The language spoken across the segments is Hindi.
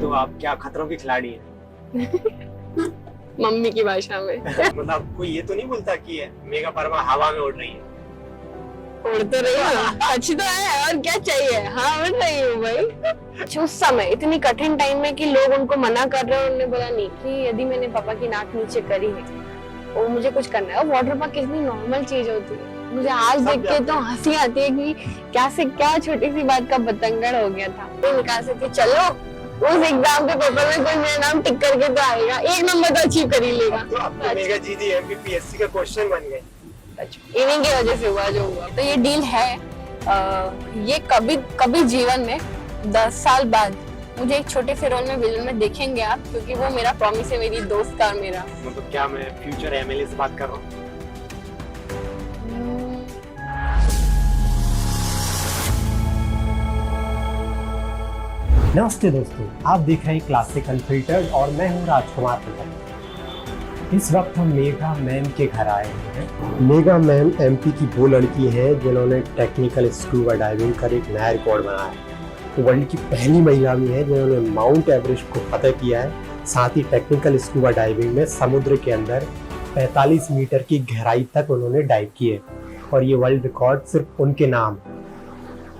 तो आप क्या खतरों के खिलाड़ी हैं? मम्मी की भाषा में। मतलब कोई ये तो नहीं बोलता कि मेघा परमा हवा में उड़ रही है? उड़ तो रही हूँ, अच्छी तो है, और क्या चाहिए। हाँ उड़ रही हूँ भाई। उस समय इतनी कठिन टाइम में कि लोग उनको मना कर रहे हैं, उन्होंने बोला नहीं कि यदि मैंने पापा की नाक नीचे करी है और मुझे कुछ करना है। वाटर पार्क कितनी नॉर्मल चीज होती है। मुझे आज देख के तो हंसी आती है कि क्या से क्या छोटी सी बात का बतंगड़ हो गया था। निकाल सकते चलो उस एग्जाम के पेपर में कोई मेरा नाम टिक करके तो आएगा, एक नंबर तो अचीव कर ही लेगा। तो अब तो मेघा जी एमपीपीएससी का क्वेश्चन बन गए। इन्हीं की वजह से हुआ जो हुआ। तो ये डील है, ये कभी जीवन में 10 साल बाद मुझे एक छोटे से रोल में विलन में देखेंगे आप, क्योंकि वो मेरा प्रॉमिस है मेरी दोस्त का और मेरा। मतलब क्या मैं फ्यूचर एमएलए से बात कर रहा हूँ? नमस्ते दोस्तों, आप देख रहे हैं क्लासिक अनफिल्टर्ड और मैं हूं राजकुमार प्रधान। इस वक्त हम मेघा मैम के घर आए हैं। मेघा मैम एमपी की वो लड़की है जिन्होंने टेक्निकल स्कूबा डाइविंग कर एक नया रिकॉर्ड बनाया है। वर्ल्ड की पहली महिला भी है जिन्होंने माउंट एवरेस्ट को फतह किया है। साथ ही टेक्निकल स्कूबा डाइविंग में समुद्र के अंदर 45 मीटर की गहराई तक उन्होंने डाइव की है और ये वर्ल्ड रिकॉर्ड सिर्फ उनके नाम।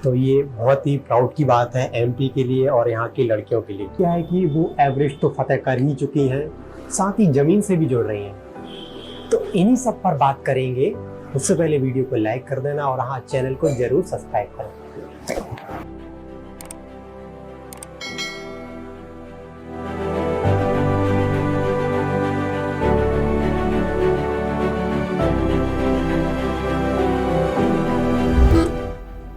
तो ये बहुत ही प्राउड की बात है एमपी के लिए और यहाँ की लड़कियों के लिए। क्या है कि वो एवरेस्ट तो फतेह कर ही चुकी हैं, साथ ही ज़मीन से भी जुड़ रही हैं। तो इन्हीं सब पर बात करेंगे। उससे पहले वीडियो को लाइक कर देना और हाँ, चैनल को जरूर सब्सक्राइब करें।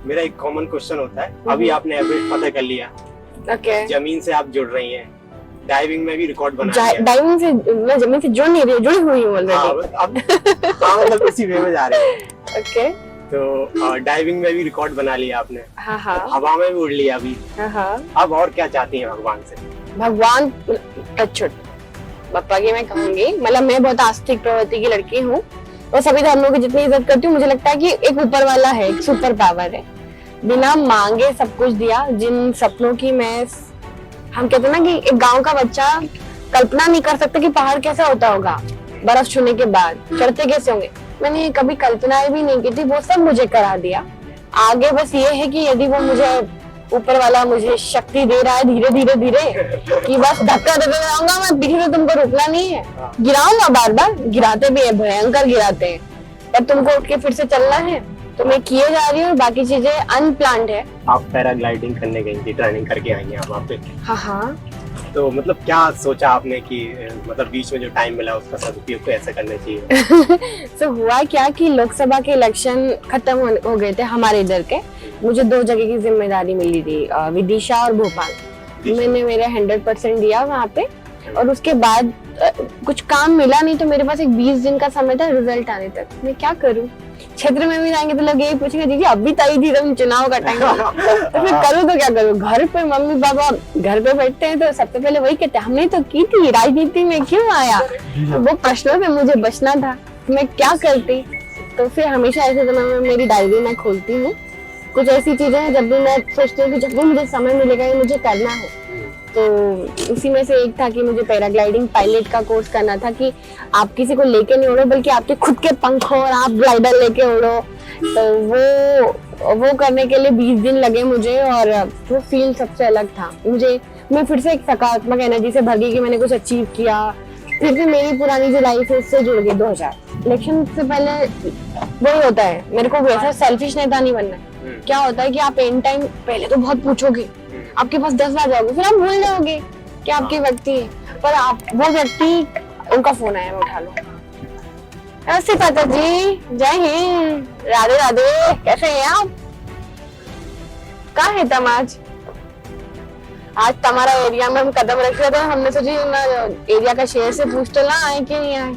मेरा एक कॉमन क्वेश्चन होता है, अभी आपने एवरेस्ट फतह कर लिया, ओके। जमीन से आप जुड़ रही हैं, डाइविंग में भी रिकॉर्ड बना लिया। डाइविंग से मैं जमीन से जुड़ नहीं रही, जुड़ी हुई हूँ ऑलरेडी। अब मतलब इसी वे में जा रहे हैं। ओके। तो डाइविंग में भी रिकॉर्ड बना लिया आपने। हाँ हाँ। हवा में भी उड़ लिया अभी। हाँ हाँ। अब और क्या चाहती हैं भगवान से? भगवान टचुट पापा की मैं कहूंगी, मतलब मैं बहुत आस्तिक प्रवृत्ति की लड़की हूँ और सभी धर्मों की जितनी इज्जत करती हूँ। मुझे लगता है कि एक ऊपर वाला है, एक सुपर पावर है, बिना मांगे सब कुछ दिया। जिन सपनों की हम कहते हैं ना कि एक गांव का बच्चा कल्पना नहीं कर सकता कि पहाड़ कैसा होता होगा बर्फ छूने के बाद, चढ़ते कैसे होंगे। मैंने कभी कल्पना भी नहीं की थी, वो सब मुझे करा दिया। आगे बस ये है कि यदि वो मुझे ऊपर वाला मुझे शक्ति दे रहा है धीरे धीरे धीरे कि बस धक्का देते जाऊंगा मैं, पीछे से तुमको रुकना नहीं है। गिराऊंगा, बार बार गिराते भी है, भयंकर गिराते हैं, पर तुमको उठ के फिर से चलना है। तो मैं किए जा रही हूँ, बाकी चीजें अनप्लान्ड है। आप पैराग्लाइडिंग करने गई थी, ट्रेनिंग करके आई हैं आप वहाँ पे। हाँ हाँ। तो मतलब क्या सोचा आपने कि मतलब बीच में जो टाइम मिला उसका सदुपयोग तो ऐसा करना चाहिए? तो हुआ क्या कि लोकसभा के इलेक्शन खत्म हो गए थे हमारे इधर के। मुझे 2 जगह की जिम्मेदारी मिली थी, विदिशा और भोपाल। मैंने मेरा 100% दिया वहाँ पे और उसके बाद कुछ काम मिला नहीं, तो मेरे पास एक 20 दिन का समय था रिजल्ट आने तक। मैं क्या करूँ, क्षेत्र में भी जाएंगे तो लोग यही पूछेंगे दीदी अभी तई थी तुम चुनाव का टाइम, तो मैं करूँ तो क्या करूँ। घर पे मम्मी पापा घर पे बैठते हैं तो सबसे पहले वही कहते हैं हमने तो की थी, राजनीति में क्यों आया। वो प्रश्नों से मुझे बचना था, मैं क्या करती। तो फिर हमेशा ऐसे समय में मेरी डायरी मैं खोलती हूँ। कुछ ऐसी चीजें हैं जब भी मैं सोचती हूँ कि जब भी मुझे समय मिलेगा ये मुझे करना है। तो उसी में से एक था कि मुझे पैराग्लाइडिंग पायलट का कोर्स करना था, कि आप किसी को लेके नहीं उड़ो बल्कि आपके खुद के पंख हो और आप ग्लाइडर लेके उड़ो। तो वो करने के लिए 20 दिन लगे मुझे और वो फील सबसे अलग था। मैं फिर से एक सकारात्मक एनर्जी से भर गई कि मैंने कुछ अचीव किया। फिर से मेरी पुरानी जो लाइफ है उससे जुड़ गई। 2000 इलेक्शन से पहले वही होता है, मेरे को वैसा सेल्फिश नेता नहीं बनना है। क्या होता है कि आप एंड टाइम पहले तो बहुत पूछोगे, आपके पास 10 बार जाओगे, फिर आप भूल जाओगे कि आपके व्यक्ति है, पर आप वो व्यक्ति, उनका फोन आया, मैं उठा लो। नमस्ते पाता जी, जय हिंद, राधे राधे, कैसे हैं आप? कहाँ है तुम आज तुम्हारा एरिया में हम कदम रख रहे थे, हमने सोची एरिया का शेर से पूछ तो ला आए कि नहीं आए।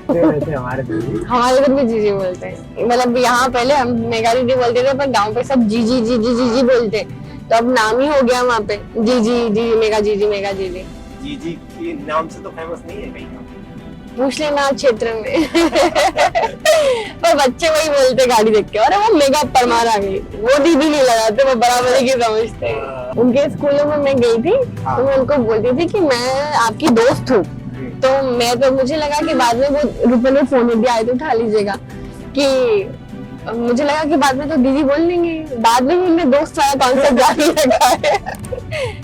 हमारे इधर भी जीजी बोलते हैं, मतलब यहाँ पहले हम मेघा दीदी बोलते थे पर गाँव पे सब जीजी जीजी जीजी बोलते, तो अब नाम ही हो गया वहाँ पे जीजी जी, मेघा जीजी, मेघा जीजी। जीजी के नाम से तो फेमस नहीं है कहीं? पूछ लेना क्षेत्र में। पर बच्चे वही बोलते गाड़ी देख के, अरे वो मेगा परमार आ गई, वो दीदी नहीं लगाते, वो बराबरी की समझते हैं। उनके स्कूलों में मैं गई थी तो मैं उनको बोलती थी कि मैं आपकी दोस्त हूँ, तो मुझे लगा कि बाद में वो रुपये फोन भी आए तो उठा लीजिएगा, कि मुझे लगा कि बाद में तो दीदी बोल देंगे, बाद में भी उन्हें दोस्त वाला कॉन्सेप्ट जारी रखा है।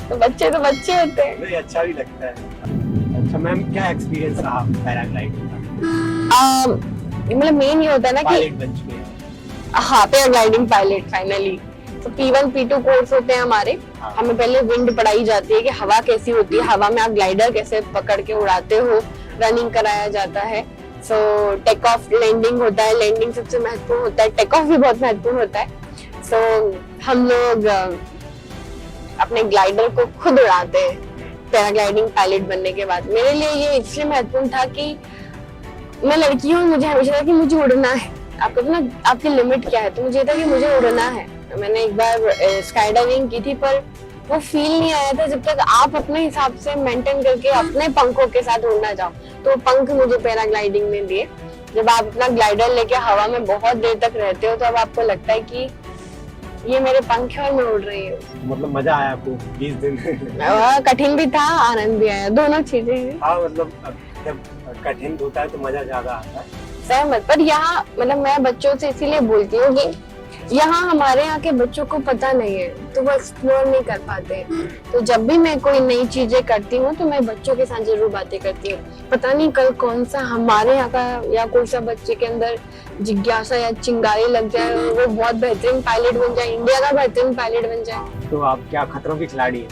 तो बच्चे होते हैं। नहीं, अच्छा भी लगता है। अच्छा मैम, क्या एक्सपीरियंस रहा पैराग्लाइडिंग का? मतलब मेन ये होता है ना कि पायलट बन चुके हैं। हाँ, पैराग्लाइडिंग पायलट फाइनली। तो P1 P2 कोर्स होते हैं हमारे। हमें पहले विंड पढ़ाई जाती है कि हवा कैसी होती है, हवा में आप ग्लाइडर कैसे पकड़ के उड़ाते हो, रनिंग कराया जाता है। सो टेक ऑफ लैंडिंग होता है, लैंडिंग सबसे महत्वपूर्ण होता है, टेक ऑफ भी बहुत महत्वपूर्ण होता है। सो हम लोग अपने ग्लाइडर को खुद उड़ाते हैं पैराग्लाइडिंग पायलट बनने के बाद। मेरे लिए ये इसलिए महत्वपूर्ण था कि मैं लड़की हूँ, मुझे हमेशा था कि मुझे उड़ना है। आपको तो ना, आपकी लिमिट क्या है, तो मुझे था कि मुझे उड़ना है। मैंने एक बार स्काई डाइविंग की थी, पर वो फील नहीं आया था जब तक आप अपने हिसाब से मेंटेन करके अपने पंखों के साथ उड़ना जाओ। तो पंख मुझे पैराग्लाइडिंग ने दिए। जब आप अपना ग्लाइडर लेके हवा में बहुत देर तक रहते हो तो अब आपको लगता है कि ये मेरे पंख है और मैं उड़ रही हूँ। मतलब मजा आया आपको 20 दिन? कठिन भी था, आनंद भी आया, दोनों चीजें हैं। हाँ, मतलब जब कठिन होता है तो मजा ज्यादा आता है। सहमत। पर यहाँ मतलब मैं बच्चों से इसीलिए बोलती हूँ कि यहाँ हमारे यहाँ के बच्चों को पता नहीं है तो वो एक्सप्लोर नहीं कर पाते। तो जब भी मैं कोई नई चीजें करती हूँ तो मैं बच्चों के साथ जरूर बातें करती हूँ। पता नहीं कल कौन सा हमारे यहाँ का या कोई सा बच्चे के अंदर जिज्ञासा या चिंगारी लग जाए, वो बहुत बेहतरीन पायलट बन जाए, इंडिया का बेहतरीन पायलट बन जाए। तो आप क्या खतरों की खिलाड़ी हैं?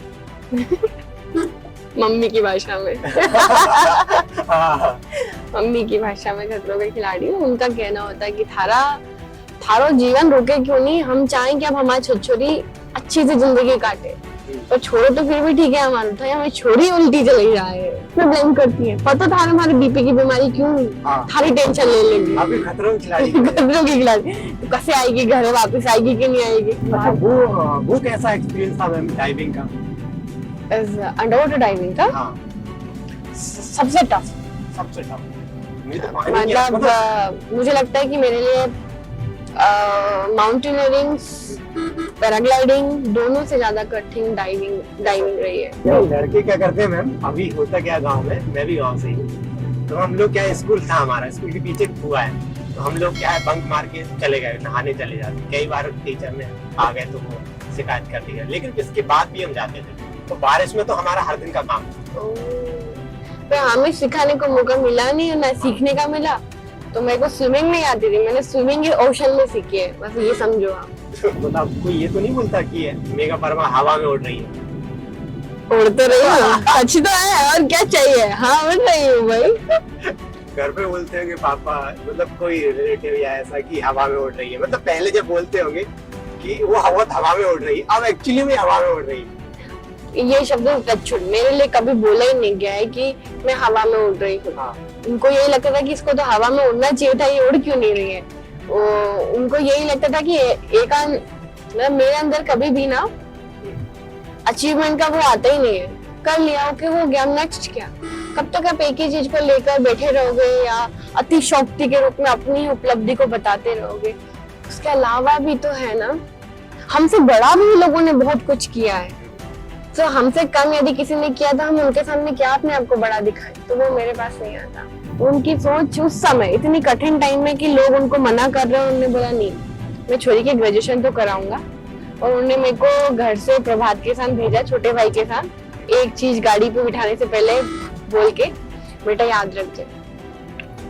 मम्मी की भाषा में। हाँ। मम्मी की भाषा में खतरों के खिलाड़ी हूँ। उनका कहना होता है कि थारो जीवन रुके क्यों नहीं, हम चाहें कि अब हमारी छोरी अच्छी से जिंदगी काटे, तो छोड़ो तो फिर भी ठीक है, हमारा था हमें छोरी उल्टी चली जाए, मैं ब्लेम करती है। पता था हमारे बीपी की बीमारी क्यों हुई, थारी टेंशन ले लेंगे। अभी खतरों की खिलाड़ी। खतरों की खिलाड़ी तो कैसे आएगी, घर वापस आएगी कि नहीं आएगी। अच्छा, वो कैसा एक्सपीरियंस था मैम डाइविंग का? अंडर वाटर डाइविंग का सबसे टफ। मतलब मुझे लगता है कि मेरे लिए माउंटेनियरिंग, पैराग्लाइडिंग दोनों से ज्यादा कठिन डाइविंग रही है। लड़के क्या करते हैं मैम, अभी होता क्या गांव में, मैं भी गांव से ही, तो हम लोग क्या, स्कूल था हमारा, स्कूल के पीछे कुआं है, तो हम लोग क्या है बंक मार के चले गए, नहाने चले जाते। कई बार टीचर ने आ गए तो वो शिकायत कर दी, लेकिन इसके बाद भी हम जाते थे। तो बारिश में तो हमारा हर दिन का काम। तो हमें सिखाने को मौका मिला नहीं, ना सीखने का मिला। तो मेरे को स्विमिंग नहीं आती थी, मैंने स्विमिंग ओशन में सीखी है, बस ये समझो आप। मतलब कोई ये तो नहीं बोलता कि मेगा परमा हवा में उड़ रही है? उड़ते रही हूँ, अच्छी तो है, और क्या चाहिए। हाँ, उड़ रही हूँ भाई। घर पे बोलते होंगे पापा, मतलब कोई रिलेटिव या ऐसा कि हवा में उड़ रही है, मतलब पहले जब बोलते होंगे कि वो हवा में उड़ रही है, अब एक्चुअली में हवा में उड़ रही है। ये शब्द टचवुड मेरे लिए कभी बोला ही नहीं गया है कि मैं हवा में उड़ रही हूँ। उनको यही लगता था कि इसको तो हवा में उड़ना चाहिए था, ये उड़ क्यों नहीं रही है। उनको यही लगता था कि मतलब मेरे अंदर कभी भी ना अचीवमेंट का वो आता ही नहीं है। कर लिया, ओके, हो गया, नेक्स्ट क्या। कब तक आप एक ही चीज को लेकर बैठे रहोगे या अतिशोक्ति के रूप में अपनी उपलब्धि को बताते रहोगे। उसके अलावा भी तो है ना, हमसे बड़ा भी लोगों ने बहुत कुछ किया है, तो हमसे कम यदि किसी ने किया था, हम उनके सामने क्या अपने आप को बड़ा दिखाए, तो वो मेरे पास नहीं आता। उनकी सोच उस समय इतनी कठिन टाइम में कि लोग उनको मना कर रहे हैं, उन्होंने बोला नहीं, मैं छोरी की ग्रेजुएशन तो कराऊंगा। और उन्होंने मेरे को घर से प्रभात के साथ भेजा, छोटे भाई के साथ। एक चीज गाड़ी पे बिठाने से पहले बोल के, बेटा याद रखते,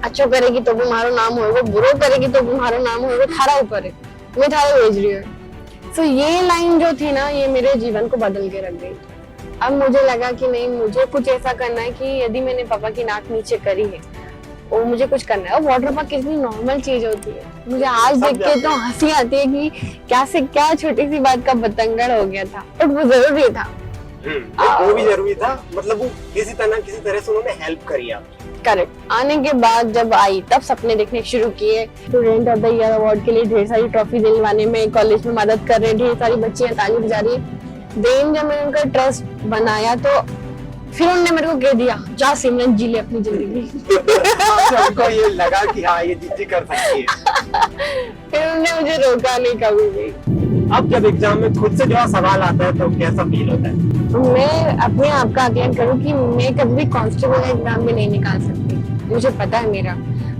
अच्छो करेगी तो तुम्हारा नाम होगा, बुरो करेगी तो तुम्हारा नाम होगा, थारा ऊपर है, मैं थारा भेज रही हूँ। तो ये लाइन जो थी ना, ये मेरे जीवन को बदल के रख गई। अब मुझे लगा कि नहीं, मुझे कुछ ऐसा करना है कि यदि मैंने पापा की नाक नीचे करी है और मुझे कुछ करना है। और वाटर पार्क कितनी नॉर्मल चीज होती है, मुझे आज देख के तो हंसी आती है कि क्या से क्या छोटी सी बात का बतंगड़ हो गया था, बट वो जरूरी था। वो भी जरूरी था, मतलब वो किसी तरह से उन्होंने हेल्प करी आपकी। करेक्ट। आने के बाद जब आई तब सपने देखने शुरू किए। Student of the year award के लिए ढेर सारी ट्रॉफी दिलवाने में कॉलेज में मदद कर रहे, ढेर सारी बच्चियां ताली बजा रही। देन जब मैंने उनका ट्रस्ट बनाया तो फिर उन्होंने मेरे को कह दिया जा सिमरन जी ले अपनी जिंदगी। तो उनको ये लगा कि हाँ ये जीजी कर सकती है। फिर उन्होंने मुझे रोका नहीं कभी भी। अब जब एग्जाम में खुद से जो सवाल आता है तो कैसा फील होता है? मैं अपने आप का आकलन करूँ कि मैं कभी भी कांस्टेबल का एग्जाम भी नहीं निकाल सकती, मुझे पता है मेरा।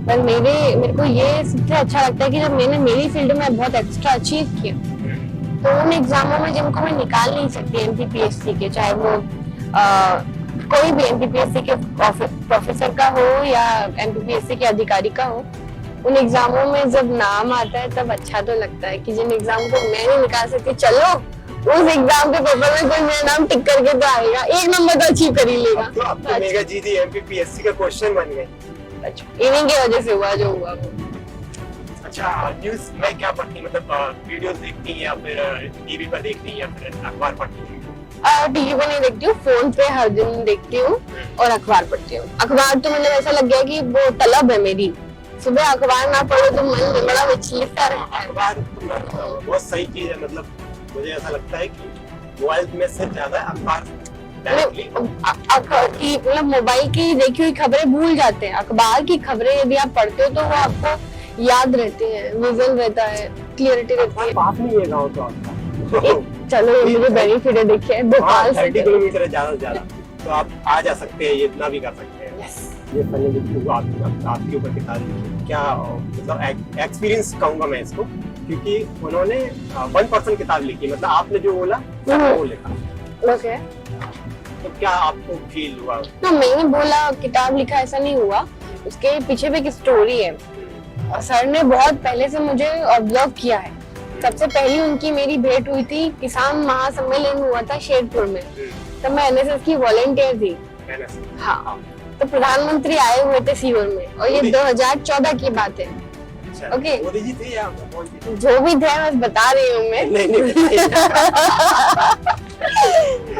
पर मेरे को ये सबसे अच्छा लगता है कि जब मैंने मेरी फील्ड में बहुत एक्स्ट्रा अचीव किया, तो उन एग्जामों में जिनको मैं निकाल नहीं सकती एमपीपीएससी के, चाहे वो कोई भी एमपीपीएससी के प्रोफेसर का हो या एमपीपीएससी के अधिकारी का हो, उन एग्जामों में जब नाम आता है तब अच्छा तो लगता है कि जिन एग्जाम को मैं नहीं निकाल सकती, चलो उस एग्जाम के पेपर में कोई मेरा नाम टिक करके तो आएगा, 1 नंबर तो अचीव कर ही लेगा। अब तो मेगा जीजी एमपीपीएससी का क्वेश्चन बन गए। इन्हीं की वजह से हुआ जो हुआ वो। अच्छा, न्यूज़ में क्या पढ़ती, मतलब वीडियोस देखती हैं या फिर टीवी पर देखती हैं या फिर अखबार पढ़ती हैं? टीवी पे नहीं देखती हूँ, फोन पे हर दिन देखती हूँ और अखबार पढ़ती हूँ। अखबार तो मतलब ऐसा लग गया कि वो तलब है मेरी, सुबह अखबार ना पढ़ो तो मन बड़ा विचलित रहता है। अखबार बहुत सही चीज है, मतलब मुझे ऐसा लगता है कि मोबाइल में से ज्यादा अखबार मतलब मोबाइल की देखी हुई खबरें भूल जाते हैं, अखबार की खबरें यदि आप पढ़ते हो तो वो आपको याद रहती है, विजन रहता है, क्लियरिटी रहती है। पास नहीं है गाँव तो आपका। चलो ये मुझे बेनिफिट है, देखिए भोपाल से 30 किलोमीटर है ज्यादा से ज्यादा, तो आप आ जा सकते हैं, ये इतना भी कर सकते हैं। ये फनी लिखी हुआ आपके ऊपर किताब लिखी, क्या मतलब एक्सपीरियंस कहूंगा मैं इसको, क्योंकि उन्होंने 1% किताब लिखी, मतलब आपने जो बोला वो लिखा। ओके, तो क्या आपको फील हुआ? ना मैंने बोला किताब लिखा ऐसा नहीं हुआ, उसके पीछे भी एक स्टोरी है। सर ने बहुत पहले से मुझे ऑब्जर्व किया है। सबसे पहली उनकी मेरी भेंट हुई थी, किसान महासम्मेलन हुआ था शेरपुर में, तब मैं एनएसएस की वॉलंटियर थी। हाँ, तो प्रधानमंत्री आए हुए थे सीहोर में, और ये 2014 की बात है। ओके, मोदी जी थे या कौन थे? जो भी थे बस बता रही हूँ मैं। नहीं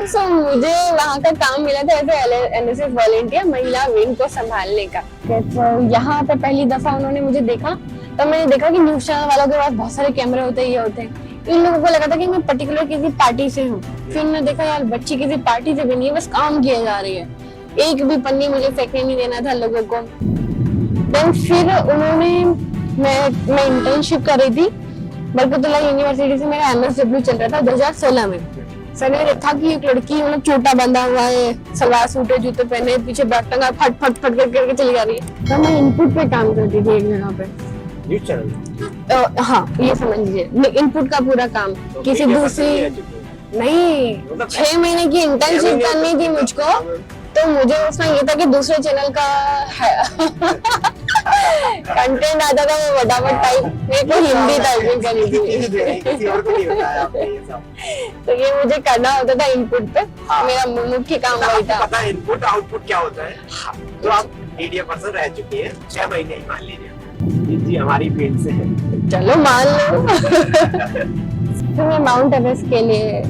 सो मुझे वहाँ का काम मिला था एज एनएसएस वॉलंटियर, महिला विंग को संभालने का। तो यहाँ पे पहली दफा उन्होंने मुझे देखा, तब मैंने देखा कि न्यूज चैनल वालों के पास बहुत सारे कैमरे होते हैं, ये होते हैं। इन लोगों को लगा था कि मैं पर्टिकुलर किसी पार्टी से हूँ। फिर उन्होंने देखा यार बच्ची किसी पार्टी से भी नहीं है, बस काम किया जा रही है, एक भी पन्नी मुझे फेंकने नहीं देना था लोगों को। देन फिर उन्होंने मैं इंटर्नशिप कर रही थी बरकतुल्ला यूनिवर्सिटी से, मेरा एमएसडब्ल्यू चल रहा था 2016 में। सर ने देखा कि एक लड़की मतलब छोटा बंधा हुआ है, सलवार सूटे जूते पहने, पीछे बैग टंगा, फट फट फट करके चली जा रही है। तो मैं इनपुट पे काम करती थी एक जगह पे, न्यूज़ चैनल। हाँ ये समझ लीजिए इनपुट का पूरा काम। तो किसी दूसरी नहीं, 6 महीने की इंटर्नशिप करनी थी मुझको, तो मुझे उसमें ये था कि दूसरे चैनल का कंटेंट आता था, वो फटाफट टाइप, मेरे को हिंदी टाइपिंग करनी थी। किसी और को नहीं बताया आपने ये सब। तो ये मुझे करना होता था इनपुट पे। हाँ। मेरा मुख्य काम वही था। पता है इनपुट आउटपुट क्या होता है? हाँ। तो आप मीडिया पर्सन रह चुकी हैं 6 महीने ही मान लीजिए। जी हमारी फील्ड से है। चलो मान लो। फिर मैं माउंट एवरेस्ट के लिए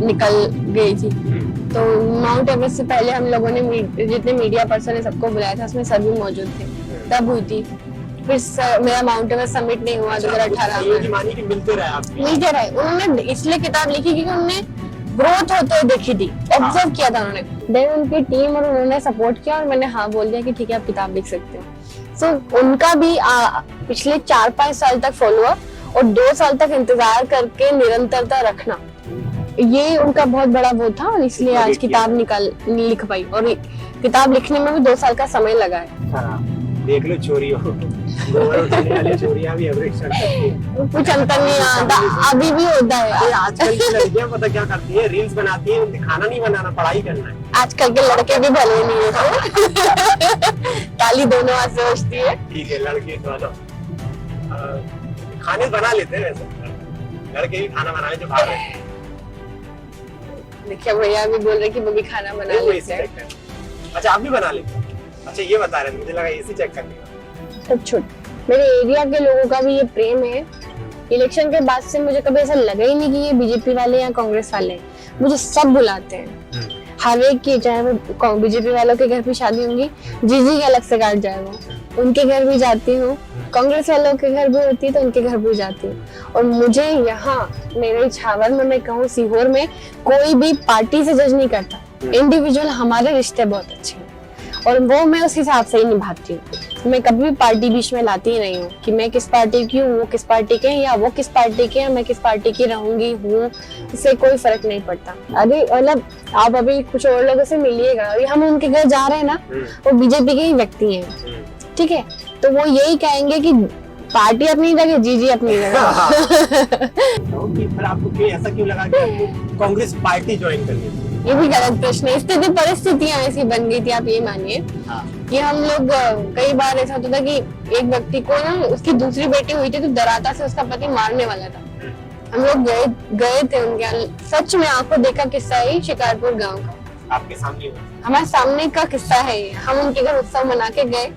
निकल गई थी। तो माउंट एवरेस्ट से पहले हम लोगों ने जितने मीडिया पर्सन है सबको बुलाया था, उसमें सभी मौजूद थे, तब हुई थी। फिर मेरा माउंट एवरेस्ट समिट नहीं हुआ 2018 में। मिलते रहे। उन्होंने इसलिए किताब लिखी क्योंकि उन्होंने ग्रोथ होते हुए देखी थी, ऑब्जर्व किया था उन्होंने। देन उनकी टीम और उन्होंने सपोर्ट किया और मैंने हाँ बोल दिया कि ठीक है आप किताब लिख सकते हो। सो उनका भी पिछले 4-5 साल तक फॉलोअर और 2 साल तक इंतजार करके निरंतरता रखना, ये उनका बहुत बड़ा वो था, और इसलिए आज किताब लिख पाई। और किताब लिखने में भी 2 साल का समय लगा है। देख लो चोरियों, गोबर उठाने वाली चोरियां भी एवरेज करती हैं। कुछ अंतर नहीं आता, अभी भी होता है। आजकल की लड़कियां पता क्या करती है, रील्स बनाती है, उनको खाना नहीं बनाना, पढ़ाई करना है। आजकल के लड़के भी भले नहीं है, ताली दोनों हाथ से बजती है। ठीक है, लड़के दोनों खाने बना लेते हैं, वैसे लड़के भी खाना बनाने जो खा रहे हैं। देखिए भैया भी बोल रहे कि वो भी खाना बना लेते हैं। अच्छा आप भी बना लेते हैं? अच्छा ये बता रहे थे, मुझे लगा एसी चेक करने का। तो मेरे एरिया के लोगों का भी ये प्रेम है। इलेक्शन के बाद से मुझे कभी ऐसा लगा ही नहीं कि ये बीजेपी वाले या कांग्रेस वाले हैं, मुझे सब बुलाते हैं हर एक की, चाहे वो बीजेपी वालों के घर भी शादी होंगी, जीजी के अलग से कार्ड जाए, वो उनके घर भी जाती हूँ, कांग्रेस वालों के घर भी होती है तो उनके घर भी जाती हूँ। और मुझे यहाँ मेरे छावर में, मैं कहूँ सीहोर में, कोई भी पार्टी से जज नहीं करता, इंडिविजुअल हमारे रिश्ते बहुत अच्छे हैं और वो मैं उस हिसाब से ही निभाती हूँ। मैं कभी भी पार्टी बीच में लाती ही नहीं हूँ कि मैं किस पार्टी की हूँ, वो किस पार्टी के हैं, या वो किस पार्टी के हैं, मैं किस पार्टी की रहूंगी हूँ, इससे कोई फर्क नहीं पड़ता। अरे मतलब आप अभी कुछ और लोगों से मिलिएगा, अभी हम उनके घर जा रहे हैं ना, वो बीजेपी के ही व्यक्ति हैं, ठीक है, तो वो यही कहेंगे कि पार्टी अपनी जगह, जी अपनी जगह। तो फिर आपको क्यों ऐसा क्यों लगा कि आपको कांग्रेस पार्टी ज्वाइन करनी थी? ये भी गलत प्रश्न है। स्थिति परिस्थितियां ऐसी बन गई थी, आप ये मानिए कि हम लोग कई बार ऐसा होता था कि एक व्यक्ति को ना उसकी दूसरी बेटी हुई थी तो डराता से उसका पति मारने वाला था। हम लोग गए थे उनके यहाँ, सच में आंखों देखा किस्सा है शिकारपुर गांव का। आपके सामने हुआ? हमारे सामने का किस्सा है। हम उनके घर उत्सव मना के गए,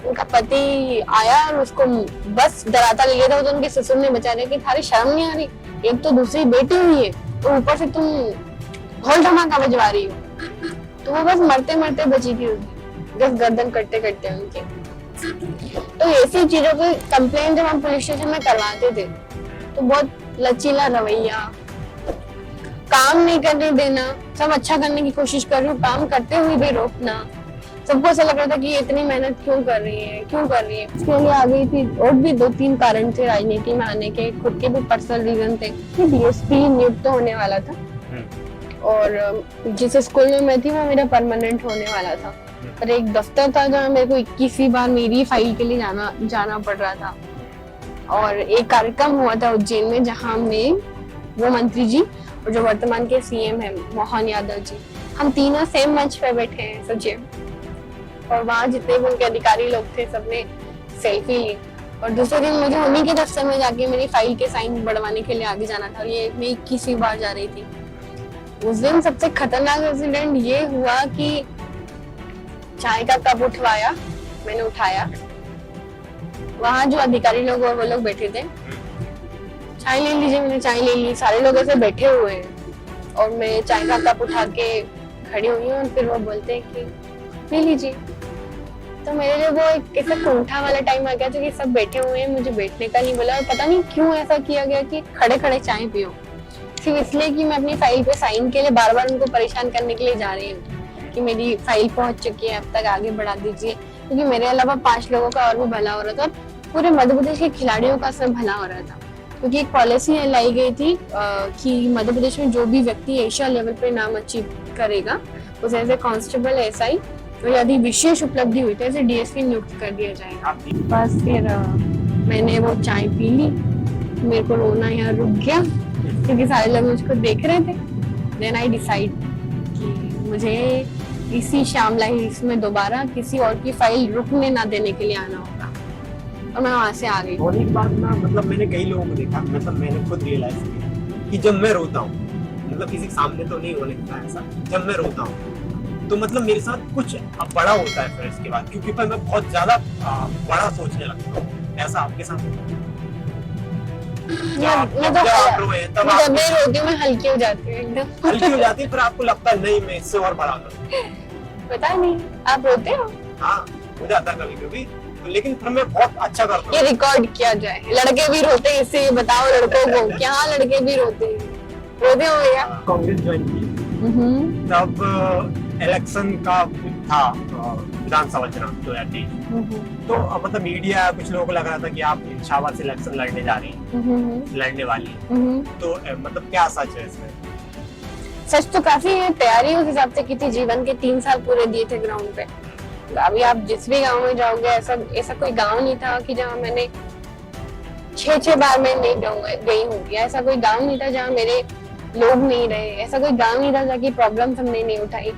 उनका पति आया और उसको बस डराता ले लिया था। तो उनके ससुर ने बचा दिया कि थारी शर्म नहीं आ रही, एक तो दूसरी बेटी हुई है तो ऊपर से तुम ढोल धमाका बजवा रही हो। तो वो बस मरते मरते बची थी, बस गर्दन कटते कटते उनके। तो ऐसी चीजों की कंप्लेन जब हम पुलिस स्टेशन में करवाते थे तो बहुत लचीला रवैया, काम नहीं करने देना, सब अच्छा करने की कोशिश कर रही हूँ, काम करते हुए भी रोकना। सबको ऐसा लग रहा था कि ये इतनी मेहनत क्यों कर रही है। इसके लिए आ गई थी और भी 2-3 कारण थे राजनीति में आने के, खुद के भी पर्सनल रीजन थे। डीएसपी नियुक्त होने वाला था और जिस स्कूल में मैं थी वो मेरा परमानेंट होने वाला था, पर एक दफ्तर था जहाँ मेरे को 21वीं बार मेरी फाइल के लिए जाना पड़ रहा था। और एक कार्यक्रम हुआ था उज्जैन में जहाँ हमने वो मंत्री जी और जो वर्तमान के सीएम है मोहन यादव जी, हम तीनों सेम मंच पे बैठे हैं सोचिए। और वहाँ जितने भी उनके अधिकारी लोग थे सबने सेल्फी ली। और दूसरे दिन मुझे उन्हीं के दफ्तर में जाके मेरी फाइल के साइन बढ़वाने के लिए आगे जाना था और ये मैं 21वीं बार जा रही थी। उस दिन सबसे खतरनाक इंसिडेंट ये हुआ कि चाय का कप उठवाया, मैंने उठाया, वहाँ जो अधिकारी लोग और वो लोग बैठे थे, चाय ले लीजिए, मैंने चाय ले ली। सारे लोग ऐसे बैठे हुए हैं और मैं चाय का कप उठा के खड़ी हुई हूँ और फिर वो बोलते हैं कि पी लीजिए। तो मेरे लिए वो एक ऐसा कुंठा वाला टाइम आ गया था कि सब बैठे हुए हैं, मुझे बैठने का नहीं बोला और पता नहीं क्यों ऐसा किया गया कि खड़े खड़े चाय पियो, सिर्फ इसलिए कि मैं अपनी फाइल पे साइन के लिए बार बार उनको परेशान करने के लिए जा रही हूँ कि मेरी फाइल पहुंच चुकी है, अब तक आगे बढ़ा दीजिए। क्योंकि मेरे अलावा 5 लोगों का और भी भला हो रहा था, पूरे मध्य प्रदेश के खिलाड़ियों का सब भला हो रहा था। क्योंकि एक पॉलिसी लाई गई थी कि मध्य प्रदेश में जो भी व्यक्ति एशिया लेवल पे नाम अचीव करेगा उसे ऐसे कांस्टेबल एसआई तो यदि विशेष उपलब्धि हुई तो ऐसे डीएसपी नियुक्त कर दिया जाएगा। बस फिर मैंने वो चाय पी ली, मेरे को रोना यहाँ रुक गया क्योंकि सारे लोग मुझको देख रहे थे। देन आई डिसाइड कि मुझे इसी श्यामला हिल्स में दोबारा किसी और की फाइल रुकने ना देने के लिए आना होगा और मैं वहां से आ गई। और एक बात ना, मतलब मैंने कई लोगों को देखा, मतलब मैंने खुद रियलाइज किया कि जब मैं रोता हूँ, मतलब किसी के सामने तो नहीं होने का ऐसा, जब मैं रोता हूँ तो मतलब मेरे साथ कुछ बड़ा होता है फिर इसके बाद, क्योंकि मैं बहुत ज्यादा बड़ा सोचने लगता हूँ। ऐसा आपके साथ होता है? जब मैं रोती हूँ मैं हल्की हो जाती हूँ, एकदम हल्की हो जाती है, फिर आपको लगता है नहीं मैं इससे और बड़ा करूँ। पता नहीं आप रोते हो? हाँ हो जाता है कभी कभी, लेकिन फिर मैं बहुत अच्छा करता हूँ। ये रिकॉर्ड किया जाए, लड़के भी रोते हैं, इससे बताओ लड़कों को क्या लड़के भी रोते हैं, रोते होंगे क्या? कांग्रेस ज्वाइन की तब इलेक्शन का था विधानसभा चुनाव 2023, तो मतलब मीडिया कुछ लोगों को लग रहा था कि आप शाबाश से इलेक्शन लड़ने जा रही हैं, लड़ने वाली हैं, तो मतलब क्या सच है इसमें? सच तो काफी है, तैयारी उस हिसाब से की थी, जीवन के 3 साल पूरे दिए थे ग्राउंड पे। अभी आप जिस भी गांव में जाओगे ऐसा कोई गांव नहीं था कि जहाँ मैंने 6 बार मैं नहीं गई हूँ, या ऐसा कोई गांव नहीं था जहाँ मेरे लोग नहीं रहे, ऐसा कोई गांव नहीं था जहाँ प्रॉब्लम हमने नहीं उठाई,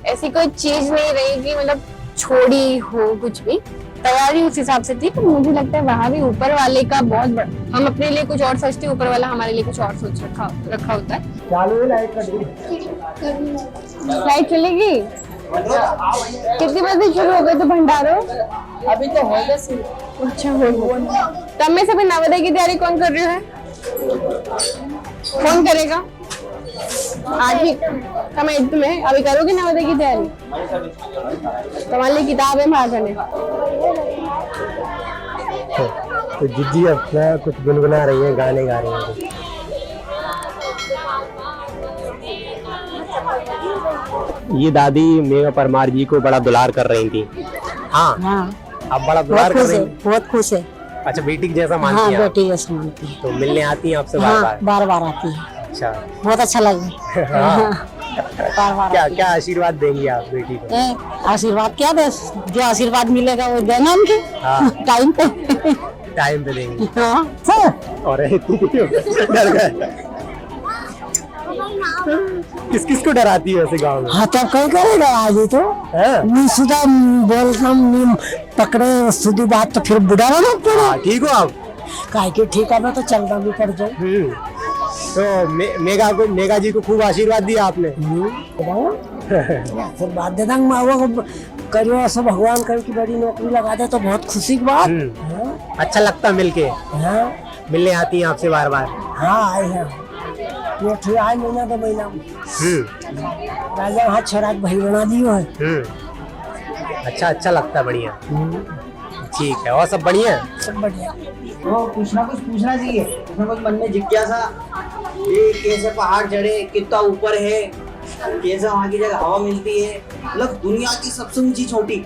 ऐसी कोई चीज नहीं रही कि मतलब छोड़ी हो कुछ भी। तैयारी उस हिसाब से थी, तो मुझे लगता है वहां भी ऊपर वाले का बहुत बड़ा, हम अपने लिए कुछ और सोचते हैं, ऊपर वाला हमारे लिए कुछ और सोच रखा होता है। लाइट चलेगी? कितने बजे शुरू हो गए तो भंडारो? अभी तो हो गए। अच्छा हो गया। तब में से नवोदय की तैयारी कौन कर रही है? कौन करेगा? आज ही कमेंट में अभी करोगे नवोदय की तैयारी? तुम्हारे लिए किताब है महाजन। तो जिज्जी अपना कुछ गुनगुना रही है, गाने गा रही है। ये दादी मेघा परमार जी को बड़ा दुलार कर रही थी। हाँ, हाँ, आप बड़ा दुलार कर रही हैं। बहुत खुश है। अच्छा, बेटी के जैसा मानती हाँ, हैं आप? बेटी जैसे मानती है। तो मिलने आती हैं आपसे बार हाँ, बार? बार बार आती है। अच्छा, बहुत अच्छा लगे। हाँ। बार बार क्या क्या आशीर्वाद देंगी आप बेटी को? आशीर्वाद क्या दे, जो आशीर्वाद मिलेगा वो देना उनके हाँ। टाइम पे। टाइम पे देंगी। हाँ, और डर गए। किस किस को डराती है वैसे गाँव में? हाँ तब कहीं करेगा आज ही तो हाँ? सीधा बोल पकड़े सीधी बात तो फिर बुढ़ा ना पड़े। हाँ, ठीक हो आप? काहे के ठीक है, तो चलना भी पड़ जाए। तो मेघा जी को खूब आशीर्वाद दिया आपने? फिर बात दे देंगे माँ को करियो ऐसा, भगवान करे कि बड़ी नौकरी लगा दे तो बहुत खुशी की बात। हाँ, अच्छा लगता मिलके? हाँ, मिलने आती हैं आपसे बार बार? हाँ आए हैं ये ठीक आए महीना 2 महीना में राजा हाथ छोरा भाई बना दियो है। अच्छा लगता, बढ़िया। ठीक है, और सब बढ़िया है? सब बढ़िया। तो कुछ ना कुछ पूछना चाहिए, कुछ ना कुछ मन में जिज्ञासा, ये कैसे पहाड़ चढ़े, कितना ऊपर है, कैसे वहाँ की जगह हवा मिलती है, मतलब दुनिया की सबसे ऊंची चोटी,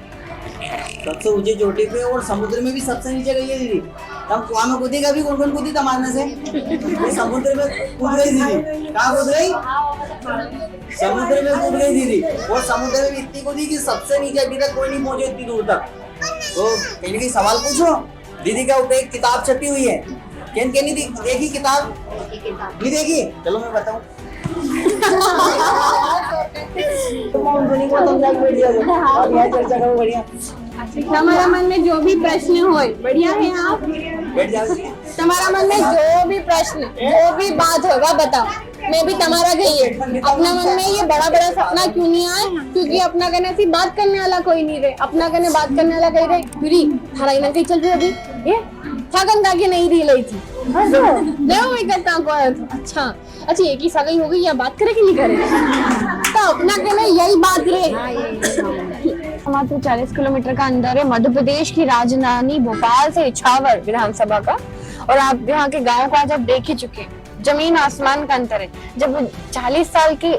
सबसे ऊंची चोटी पे, और समुद्र में भी सबसे नीचे गई है दीदी। हम कुआं में कूदी, कभी कौन कूदी था मारने से, समुद्र में कूद गई दीदी। कहाँ कूद गई? समुद्र में कूद गई दीदी, और समुद्र में इतनी कूदी कि सबसे नीचे अभी तक कोई नहीं पहुंचे इतनी दूर तक। तो कहीं ना कहीं सवाल पूछो, दीदी का ऊपर एक किताब छपी हुई है, क्या नहीं देखी किताब? नहीं देखी? चलो मैं बताऊं। चर्चा करो, बढ़िया। तुम्हारा मन में जो भी प्रश्न हो, बढ़िया है आप, बैठ जाओ। तुम्हारा मन में जो भी प्रश्न, जो भी बात होगा बताओ, मैं भी तुम्हारा गई है। अपना मन में ये बड़ा बड़ा सपना क्यों नहीं आए? क्योंकि अपना कहने से बात करने वाला कोई नहीं रहे, अपना कहने बात करने वाला कहीं रहे। पूरी थारा ना कहीं चल रही अभी ये थकन का के नहीं रही थी। देखो मैं कहता हूँ अच्छा एक ही सगाई हो गई, या बात करे कि नहीं करे? तो अपना कहने यही बात रहे। मात्र 40 किलोमीटर का अंदर है मध्य प्रदेश की राजधानी भोपाल से इछावर विधानसभा का। और आप यहाँ के गाँव को आज आप देख ही चुके हैं, जमीन आसमान का अंतर है। जब 40 साल के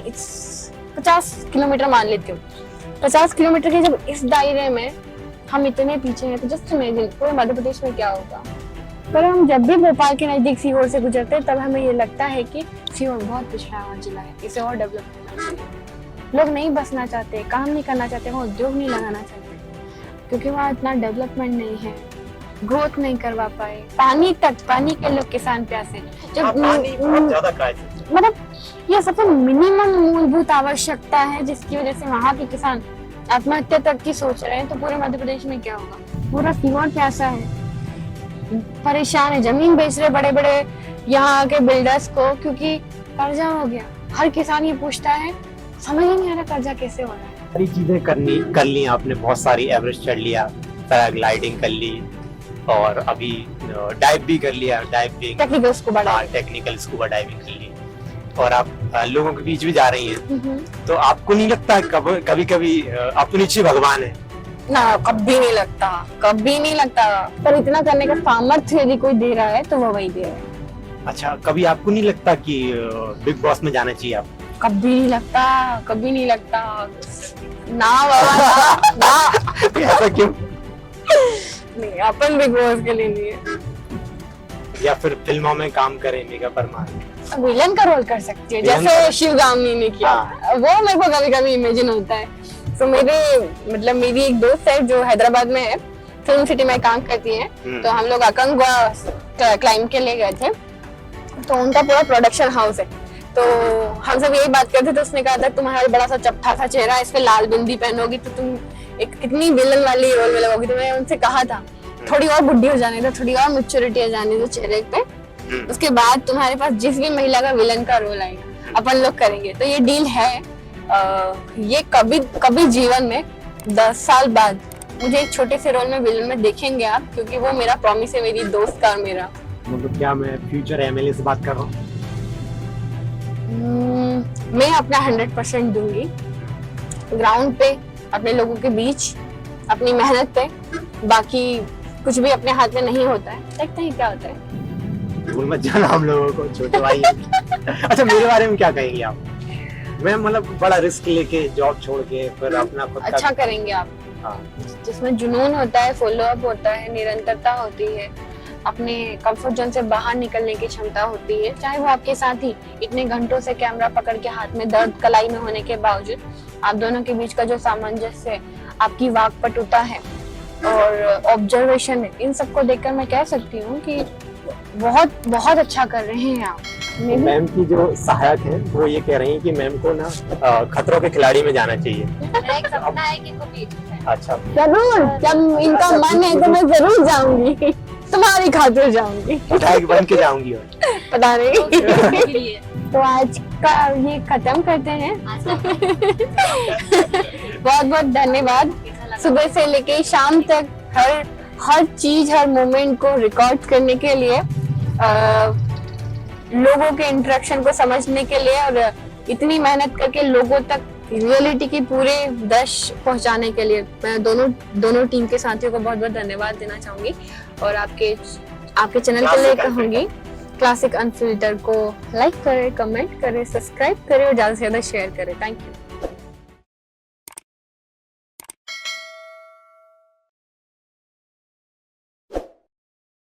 50 किलोमीटर मान लेती हूँ, 50 किलोमीटर के जब इस दायरे में हम इतने पीछे हैं, तो जस्ट इमेजिन पूरे मध्य प्रदेश में क्या होगा। पर हम जब भी भोपाल के नजदीक सीहोर से गुजरते हैं, तब हमें ये लगता है कि सीहोर बहुत पिछड़ा हुआ जिला है, इसे और डेवलप करना चाहिए। लोग नहीं बसना चाहते, काम नहीं करना चाहते, वहाँ उद्योग नहीं लगाना चाहते, क्योंकि वहाँ इतना डेवलपमेंट नहीं है, ग्रोथ नहीं करवा पाए। पानी के लोग किसान प्यासे। जब मतलब ये सबसे मिनिमम मूलभूत आवश्यकता है, जिसकी वजह से वहाँ के किसान आत्महत्या तक की सोच रहे हैं, तो पूरे मध्य प्रदेश में क्या होगा? पूरा सीहोर प्यासा है, परेशान है, जमीन बेच रहे बड़े बड़े यहाँ के बिल्डर्स को, क्योंकि कर्जा हो गया। हर किसान ये पूछता है, समझ ही नहीं आ रहा कर्जा कैसे हो रहा है। सारी चीजें कर ली आपने, बहुत सारी एवरेस्ट चढ़ लिया, पैराग्लाइडिंग कर ली, और अभी डाइव भी कर लिया, टेक्निकल स्कूबा डाइविंग कर ली, और आप लोगों के बीच भी जा रही हैं। तो आपको नहीं लगता कभी कभी आप तो नीचे भगवान है? ना, कभी नहीं लगता। पर इतना करने का सामर्थ्य यदि कोई दे रहा है तो वो वही दे रहा है। अच्छा, कभी आपको नहीं लगता कि बिग बॉस में जाना चाहिए आप? कभी नहीं लगता ना बाबा ना। ऐसा क्यों? नहीं, अपन बिग बॉस के लिए नहीं है। या फिर फिल्मों में काम करें मेघा परमार, विलन का रोल कर सकती है, जैसे शिवगामी ने किया। वो मेरे को कभी कभी इमेजिन होता है। तो मेरी एक दोस्त है जो हैदराबाद में है, फिल्म सिटी में काम करती है। तो हम लोग अकंगवा क्लाइंब के लिए गए थे, तो उनका पूरा प्रोडक्शन हाउस है। तो हम सब यही बात करते थे, तो उसने कहा था तुम्हारा बड़ा सा चपटा सा चेहरा, इस पे लाल बिंदी पहनोगी तो तुम एक कितनी विलन वाली रोल में लगोगी। तो मैं उनसे कहा था थोड़ी और बुद्धि हो जाने दो, थोड़ी और मैच्योरिटी आ जाने दो चेहरे पे, उसके बाद तुम्हारे पास जिस भी महिला का विलन का रोल आएगा अपन लोग करेंगे। तो ये डील है। ये कभी जीवन में 10 साल बाद मुझे एक छोटे से रोल में विलन में देखेंगे आप, क्योंकि वो मेरा प्रॉमिस है मेरी दोस्त का और मेरा। मतलब क्या मैं फ्यूचर एमएलए से बात कर रहा हूँ? मैं अपना 100% दूंगी, ग्राउंड पे अपने लोगों के बीच, अपनी मेहनत पे। बाकी कुछ भी अपने हाथ में नहीं होता है, देखते हैं क्या होता है। भूल मत जाना हम लोगों को, छोटे भाई। अच्छा, मेरे बारे में क्या कहेंगे आप? मैम मतलब बड़ा रिस्क लेके जॉब छोड़ के फिर अपना खुद अच्छा का करेंगे आप, हाँ, जिसमें जुनून होता है, फॉलो अप होता है, निरंतरता होती है, अपने कंफर्ट जोन से बाहर निकलने की क्षमता होती है, चाहे वो आपके साथ ही इतने घंटों से कैमरा पकड़ के हाथ में दर्द कलाई में होने के बावजूद आप दोनों के बीच का जो सामंजस्य है, आपकी वाक्पटुता है और ऑब्जर्वेशन है, इन सबको देखकर मैं कह सकती हूँ कि बहुत बहुत अच्छा कर रहे हैं आप। मैम की जो सहायक है वो ये कह रही हैं कि मैम को ना खतरों के खिलाड़ी में जाना चाहिए। मेरा एक सपना है कि इनको बीच में अच्छा, जरूर, जब इनका मन है तो मैं जरूर जाऊंगी, तुम्हारी खातिर जाऊंगी, विधायक बन के जाऊंगी। और पता नहीं। के लिए तो आज का ये खत्म करते हैं। बहुत बहुत धन्यवाद। सुबह से लेके शाम तक हर चीज, हर मोमेंट को रिकॉर्ड करने के लिए, लोगों के इंटरेक्शन को समझने के लिए और इतनी मेहनत करके लोगों तक रियलिटी की पूरे दृश्य पहुंचाने के लिए मैं दोनों टीम के साथियों को बहुत बहुत धन्यवाद देना चाहूंगी और आपके चैनल के लिए कहूंगी क्लासिक अनफिल्टर को लाइक करें, कमेंट करें, सब्सक्राइब करें और ज्यादा से ज्यादा शेयर करें। Thank you.